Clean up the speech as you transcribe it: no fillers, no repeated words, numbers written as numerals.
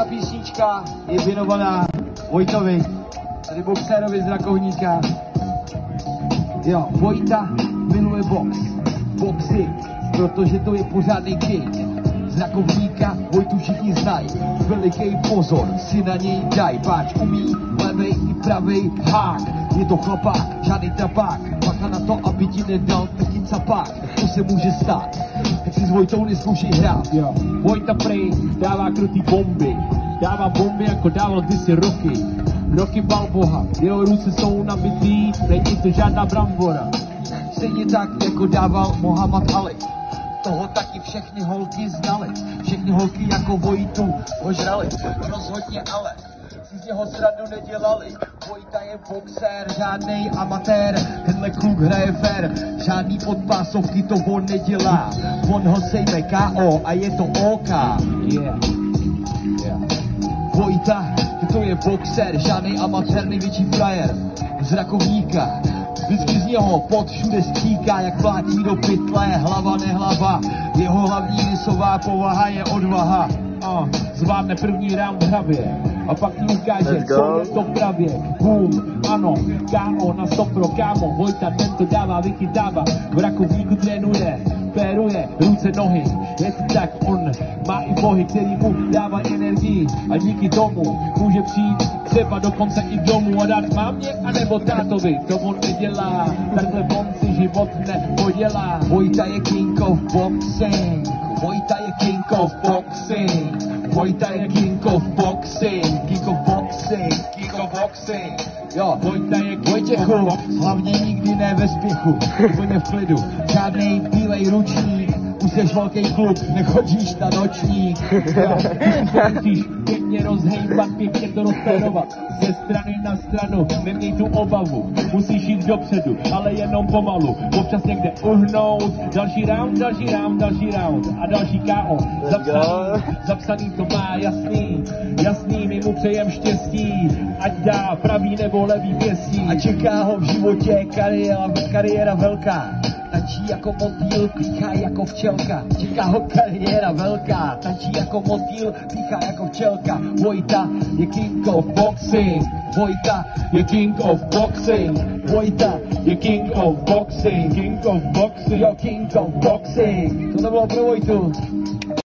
Ta písnička je věnovaná Vojtovi, tady boxérovi z Rakovníka. Jo, Vojta miluje boxy, protože to je pořádný king. Z Rakovníka Vojtu všichni znají, veliký pozor si na něj daj, páč umí levej i pravej hák. Je to chlapák, žádný trapák, bacha na to, aby ti nedal taky capák, to se může stát, tak si s Vojtou neskoušej hrát. Jo. Vojta prej dává krutý bomby, dává bomby jako dával kdysi Rocky Balboa, jeho ruce jsou nabitý, není to žádná brambora. Stejně tak, jako dával Mohamed Ali, toho taky všechny holky znaly, všechny holky jako Vojtu ožrali, rozhodně ale si z něho srandu nedělali. Vojta je boxer, žádnej amatér, tenhle kluk hraje fair, žádný podpásovky to on nedělá, on ho sejme KO a je to OK. Yeah. Vojta, to je boxer, žádnej amatér, největší frajer z Rakovníka. Vždycky z něho pot všude stříká, jak plátí do pytle, hlava nehlava. Jeho hlavní rysová povaha je odvaha. Zvládne první round hravě a pak ti ukáže, co je to pravě. Boom, ano, KO na stopro, kámo. Vojta tento dává, vychytává, v Rakovníku trénuje, péruje, ruce, nohy. Je to tak, on má i bohy, který mu dávají energii a díky tomu může přijít třeba dokonce i domů a dát mámě anebo tátovi. To on nedělá, takhle on si život nepodělá. Vojta je king of boxing, Vojta je king of boxing, Vojta je king of boxing, king of boxing, king of boxing. Jo, Vojta je Vojtěchu, hlavně nikdy ne ve spěchu, úplně v klidu, žádnej bílej ručník, už jsi velký kluk, nechodíš na nočník. Musíš pěkně rozhejbat, pěkně to rozpérovat, ze strany na stranu, neměj tu obavu, musíš jít dopředu, ale jenom pomalu, občas někde uhnout, další round a další KO, zapsaný to má jasný, my mu přejem štěstí, ať dá pravý nebo levý pěstí. A čeká ho v životě kariéra velká, tančí jako motýl, píchá jako včelka. Čeká ho kariéra velká, tančí jako motýl, píchá jako včelka. Vojta je king of boxing, Vojta je king of boxing, Vojta je king of boxing, king of boxing, jo, king of boxing. To bylo pro Vojtu.